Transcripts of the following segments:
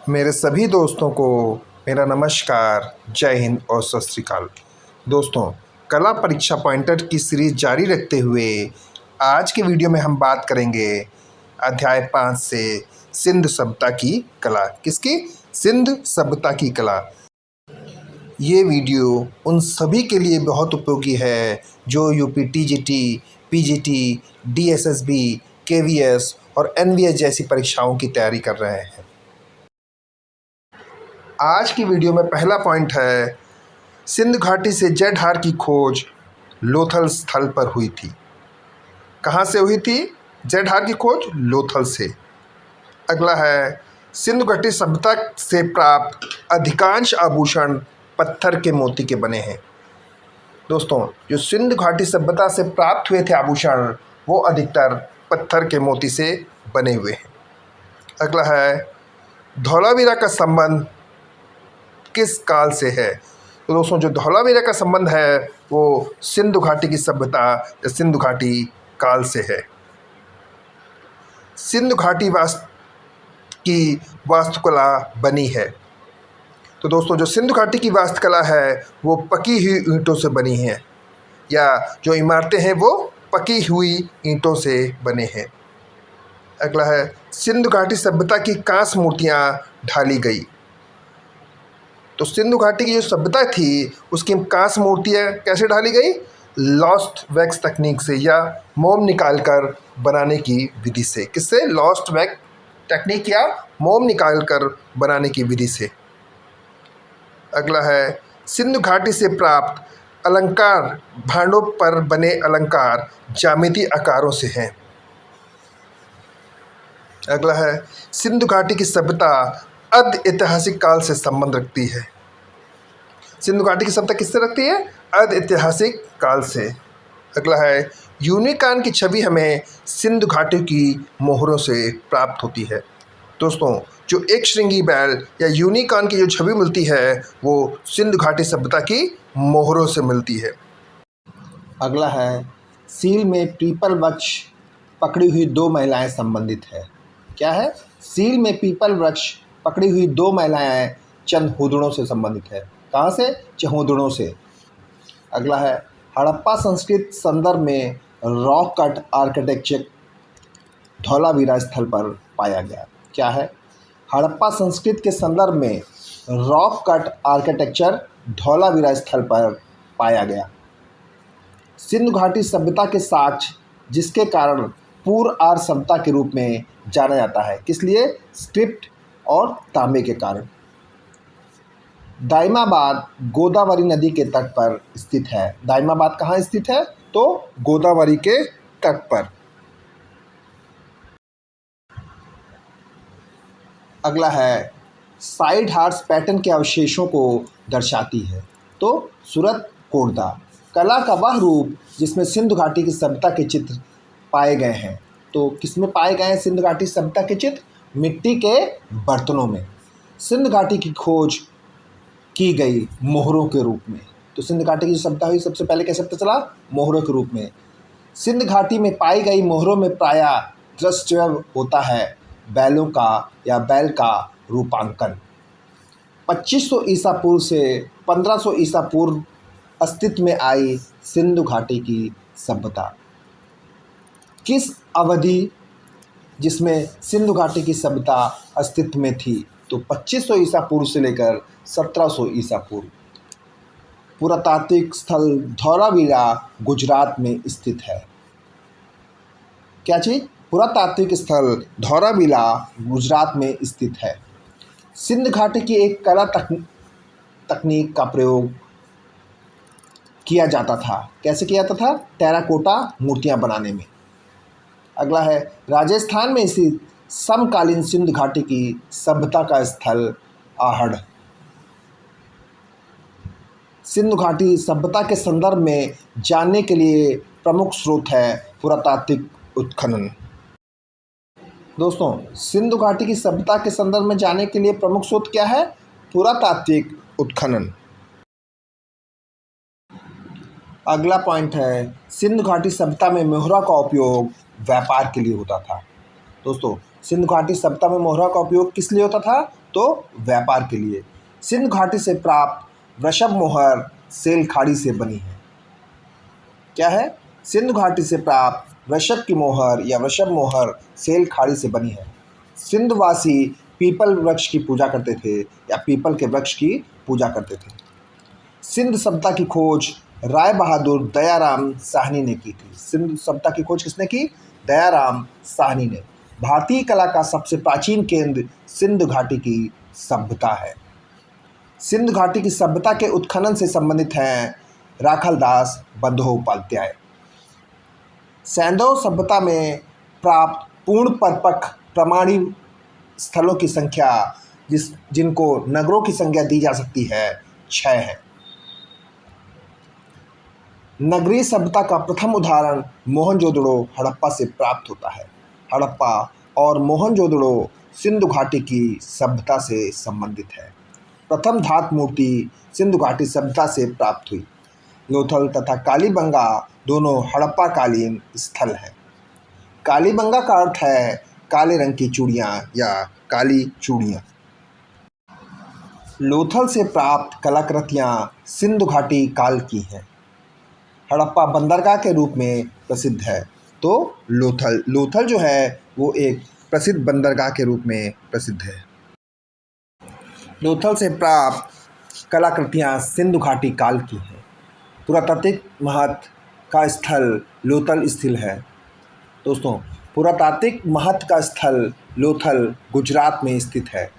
मेरे सभी दोस्तों को मेरा नमस्कार, जय हिंद और सत श्री अकाल। दोस्तों, कला परीक्षा पॉइंटर की सीरीज जारी रखते हुए आज के वीडियो में हम बात करेंगे अध्याय 5 से सिंध सभ्यता की कला। किसकी? सिंध सभ्यता की कला। ये वीडियो उन सभी के लिए बहुत उपयोगी है जो UP TGT, PGT, DSSB, KVS और एनवीएस जैसी परीक्षाओं की तैयारी कर रहे हैं। आज की वीडियो में पहला पॉइंट है, सिंध घाटी से जयढार की खोज लोथल स्थल पर हुई थी। कहाँ से हुई थी जयढार की खोज? लोथल से। अगला है, सिंध घाटी सभ्यता से प्राप्त अधिकांश आभूषण पत्थर के मोती के बने हैं। दोस्तों, जो सिंध घाटी सभ्यता से प्राप्त हुए थे आभूषण, वो अधिकतर पत्थर के मोती से बने हुए हैं। अगला है, धौलावीरा का संबंध किस काल से है? तो दोस्तों, जो धौलावीरा का संबंध है वो सिंधु घाटी की सभ्यता या सिंधु घाटी काल से है। सिंधु घाटी की वास्तुकला बनी है। तो दोस्तों, जो सिंधु घाटी की वास्तुकला है वो पकी हुई ईंटों से बनी है, या जो इमारतें हैं वो पकी हुई ईंटों से बने हैं। अगला है, सिंधु घाटी सभ्यता की कांस्य मूर्तियाँ ढाली गई। तो सिंधु घाटी की जो सभ्यता थी उसकी कांस्य मूर्तियाँ कैसे ढाली गई? लॉस्ट वैक्स तकनीक से, या मोम निकालकर बनाने की विधि से। किससे? लॉस्ट वैक्स टेक्निक या मोम निकालकर बनाने की विधि से। अगला है, सिंधु घाटी से प्राप्त अलंकार भांडों पर बने अलंकार ज्यामितीय आकारों से हैं। अगला है, सिंधु घाटी की सभ्यता अर्ध ऐतिहासिक काल से संबंध रखती है। सिंधु घाटी की सभ्यता किससे रखती है? अर्ध ऐतिहासिक काल से। अगला है, यूनिकॉर्न की छवि हमें सिंधु घाटी की मोहरों से प्राप्त होती है। दोस्तों, जो एक श्रृंगी बैल या यूनिकॉर्न की जो छवि मिलती है वो सिंधु घाटी सभ्यता की मोहरों से मिलती है। अगला है, सील में पीपल वृक्ष पकड़ी हुई दो महिलाएं संबंधित है। क्या है? सील में पीपल वृक्ष पकड़ी हुई दो महिलाएं चंद हुदड़ों से संबंधित है। कहाँ से? चहुदड़ों से। अगला है, हड़प्पा संस्कृत संदर्भ में रॉक कट आर्किटेक्चर धौलावीरा स्थल पर पाया गया। क्या है? हड़प्पा संस्कृत के संदर्भ में रॉक कट आर्किटेक्चर धौलावीरा स्थल पर पाया गया। सिंधु घाटी सभ्यता के साक्ष्य जिसके कारण पूर्व आर्य सभ्यता के रूप में जाना जाता है। किस लिए? स्क्रिप्ट और तांबे के कारण। दाइमाबाद गोदावरी नदी के तट पर स्थित है। दाइमाबाद कहाँ स्थित है? तो गोदावरी के तट पर। अगला है, साइड हार्स पैटर्न के अवशेषों को दर्शाती है। तो सूरत कोटदा कला का वह रूप जिसमें सिंधु घाटी की सभ्यता के चित्र पाए गए हैं। तो किसमें पाए गए हैं सिंधु घाटी सभ्यता के चित्र? मिट्टी के बर्तनों में। सिंधु घाटी की खोज की गई मोहरों के रूप में। तो सिंधु घाटी की सभ्यता हुई सबसे पहले कैसे पता चला? मोहरों के रूप में। सिंधु घाटी में पाई गई मोहरों में प्रायः दृश्य होता है बैलों का या बैल का रूपांकन। 2500 ईसा पूर्व से 1500 ईसा पूर्व अस्तित्व में आई सिंधु घाटी की सभ्यता। किस अवधि जिसमें सिंधु घाटी की सभ्यता अस्तित्व में थी? तो 2500 ईसा पूर्व से लेकर 1700 ईसा पूर्व। पुरातात्विक स्थल धौलावीरा गुजरात में स्थित है। क्या चीज़? पुरातात्विक स्थल धौलावीरा गुजरात में स्थित है। सिंध घाटी की एक कला तकनीक का प्रयोग किया जाता था। कैसे किया जाता था? टेराकोटा मूर्तियां बनाने में। अगला है, राजस्थान में स्थित समकालीन सिंधु घाटी की सभ्यता का स्थल आहड़। सिंधु घाटी सभ्यता के संदर्भ में जानने के लिए प्रमुख स्रोत है पुरातात्विक उत्खनन। दोस्तों, सिंधु घाटी की सभ्यता के संदर्भ में जानने के लिए प्रमुख स्रोत क्या है? पुरातात्विक उत्खनन। अगला पॉइंट है, सिंधु घाटी सभ्यता में मोहरा का उपयोग व्यापार के लिए होता था। दोस्तों, सिंधु घाटी सभ्यता में मोहरा का उपयोग किस लिए होता था? तो व्यापार के लिए। सिंधु घाटी से प्राप्त वृषभ मोहर सेल खाड़ी से बनी है। क्या है? सिंधु घाटी से प्राप्त वृषभ की मोहर या वृषभ मोहर सेल खाड़ी से बनी है। सिंधवासी पीपल वृक्ष की पूजा करते थे या पीपल के वृक्ष की पूजा करते थे। सिंध सभ्यता की खोज राय बहादुर दयाराम साहनी ने की थी। सिंध सभ्यता की खोज किसने की? दयाराम साहनी ने। भारतीय कला का सबसे प्राचीन केंद्र सिंधु घाटी की सभ्यता है। सिंधु घाटी की सभ्यता के उत्खनन से संबंधित हैं राखालदास बंदोपाध्याय। सैंधव सभ्यता में प्राप्त पूर्ण परिपक्व प्रमाणिक स्थलों की संख्या जिनको नगरों की संख्या दी जा सकती है 6 है। नगरीय सभ्यता का प्रथम उदाहरण मोहनजोदड़ो हड़प्पा से प्राप्त होता है। हड़प्पा और मोहनजोदड़ो सिंधु घाटी की सभ्यता से संबंधित है। प्रथम धातु मूर्ति सिंधु घाटी सभ्यता से प्राप्त हुई। लोथल तथा कालीबंगा दोनों हड़प्पाकालीन स्थल हैं। कालीबंगा का अर्थ है काले रंग की चूड़ियाँ या काली चूड़ियाँ। लोथल से प्राप्त कलाकृतियाँ सिंधु घाटी काल की हैं। हड़प्पा बंदरगाह के रूप में प्रसिद्ध है। तो लोथल जो है वो एक प्रसिद्ध बंदरगाह के रूप में प्रसिद्ध है। लोथल से प्राप्त कलाकृतियाँ सिंधु घाटी काल की हैं। पुरातात्विक महत्व का स्थल लोथल स्थित है। दोस्तों, पुरातात्विक महत्व का स्थल लोथल गुजरात में स्थित है।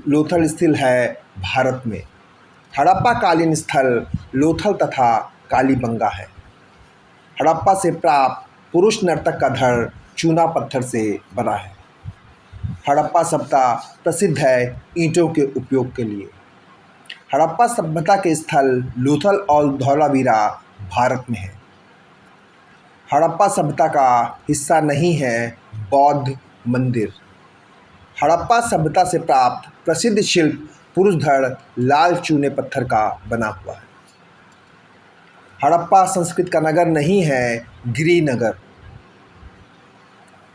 लोथल स्थित है भारत में। हड़प्पा कालीन स्थल लोथल तथा कालीबंगा है। हड़प्पा से प्राप्त पुरुष नर्तक का धड़ चूना पत्थर से बना है। हड़प्पा सभ्यता प्रसिद्ध है ईंटों के उपयोग के लिए। हड़प्पा सभ्यता के स्थल लोथल और धौलावीरा भारत में है। हड़प्पा सभ्यता का हिस्सा नहीं है बौद्ध मंदिर। हड़प्पा सभ्यता से प्राप्त प्रसिद्ध शिल्प पुरुष धड़ लाल चूने पत्थर का बना हुआ है। हड़प्पा संस्कृत का नगर नहीं है गिरिनगर।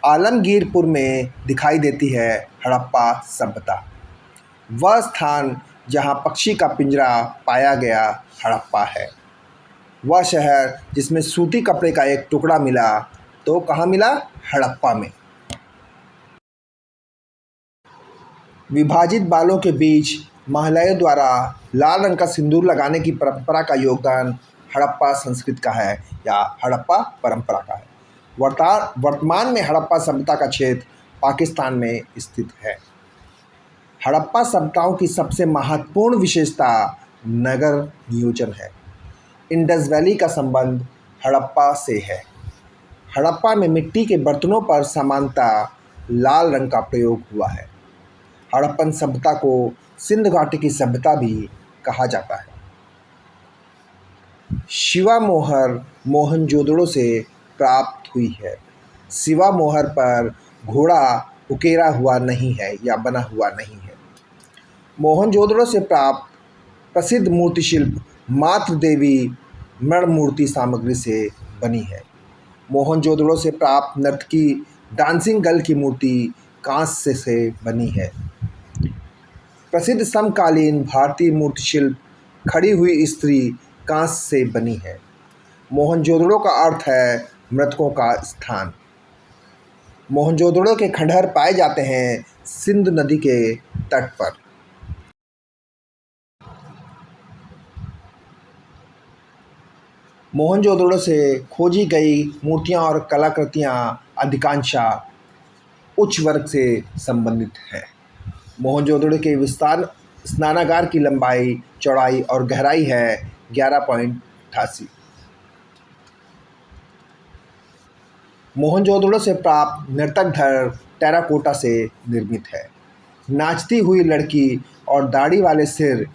आलमगीरपुर में दिखाई देती है हड़प्पा सभ्यता। वह स्थान जहाँ पक्षी का पिंजरा पाया गया हड़प्पा है। वह शहर जिसमें सूती कपड़े का एक टुकड़ा मिला तो कहाँ मिला? हड़प्पा में। विभाजित बालों के बीच महिलाओं द्वारा लाल रंग का सिंदूर लगाने की परंपरा का योगदान हड़प्पा संस्कृति का है या हड़प्पा परंपरा का है। वर्तमान में हड़प्पा सभ्यता का क्षेत्र पाकिस्तान में स्थित है। हड़प्पा सभ्यताओं की सबसे महत्वपूर्ण विशेषता नगर नियोजन है। इंडस वैली का संबंध हड़प्पा से है। हड़प्पा में मिट्टी के बर्तनों पर सामान्यतः लाल रंग का प्रयोग हुआ है। हड़प्पन सभ्यता को सिंधु घाटी की सभ्यता भी कहा जाता है। शिवा मोहर मोहनजोदड़ो से प्राप्त हुई है। शिवा मोहर पर घोड़ा उकेरा हुआ नहीं है या बना हुआ नहीं है। मोहनजोदड़ो से प्राप्त प्रसिद्ध मूर्ति शिल्प मातृ देवी मृण मूर्ति सामग्री से बनी है। मोहनजोदड़ो से प्राप्त नर्तकी डांसिंग गर्ल की मूर्ति कांस्य से बनी है। प्रसिद्ध समकालीन भारतीय मूर्ति शिल्प खड़ी हुई स्त्री कांस्य से बनी है। मोहनजोदड़ो का अर्थ है मृतकों का स्थान। मोहनजोदड़ो के खंडहर पाए जाते हैं सिंधु नदी के तट पर। मोहनजोदड़ो से खोजी गई मूर्तियां और कलाकृतियां अधिकांशतः उच्च वर्ग से संबंधित हैं। मोहनजोदड़ो के विस्तार स्नानागार की लंबाई, चौड़ाई और गहराई है 11.88। मोहनजोदड़ो से प्राप्त नर्तक धड़ टेराकोटा से निर्मित है। नाचती हुई लड़की और दाढ़ी वाले सिर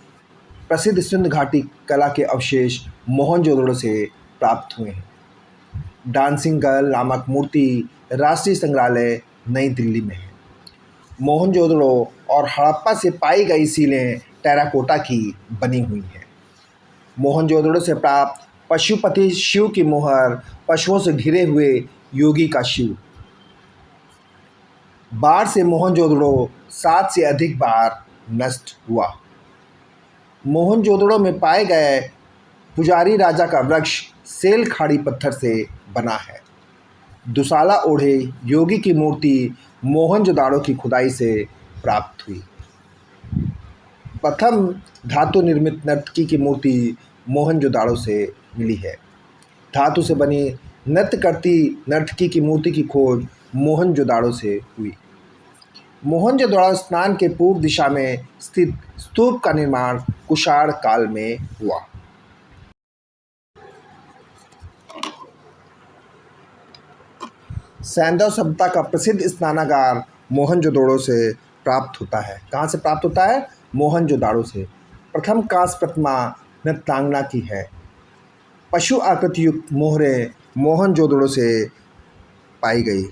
प्रसिद्ध सिंधु घाटी कला के अवशेष मोहनजोदड़ो से प्राप्त हुए हैं। डांसिंग गर्ल नामक मूर्ति राष्ट्रीय संग्रहालय नई दिल्ली में है। मोहनजोदड़ो और हड़प्पा से पाई गई सीलें टेराकोटा की बनी हुई हैं। मोहनजोदड़ो से प्राप्त पशुपति शिव की मोहर पशुओं से घिरे हुए योगी का शिव। बाढ़ से मोहनजोदड़ो 7 से अधिक बार नष्ट हुआ। मोहनजोदड़ो में पाए गए पुजारी राजा का वृक्ष सेल खाड़ी पत्थर से बना है। दुशाला ओढ़े योगी की मूर्ति मोहनजोदाड़ो की खुदाई से प्राप्त हुई। प्रथम धातु निर्मित नर्तकी की मूर्ति मोहनजोदाड़ो से मिली है। धातु से बनी नृत्य करती नर्तकी की मूर्ति की खोज मोहनजोदाड़ो से हुई। मोहनजोदाड़ो स्नान के पूर्व दिशा में स्थित स्तूप का निर्माण कुषाण काल में हुआ। सैंधव सभ्यता का प्रसिद्ध स्नानागार मोहनजोदड़ो से प्राप्त होता है। कहाँ से प्राप्त होता है? मोहनजोदाड़ो से। प्रथम कांस्य प्रतिमा नृत्यांगना की है। पशु आकृति युक्त मोहरें मोहनजोदड़ो से पाई गई।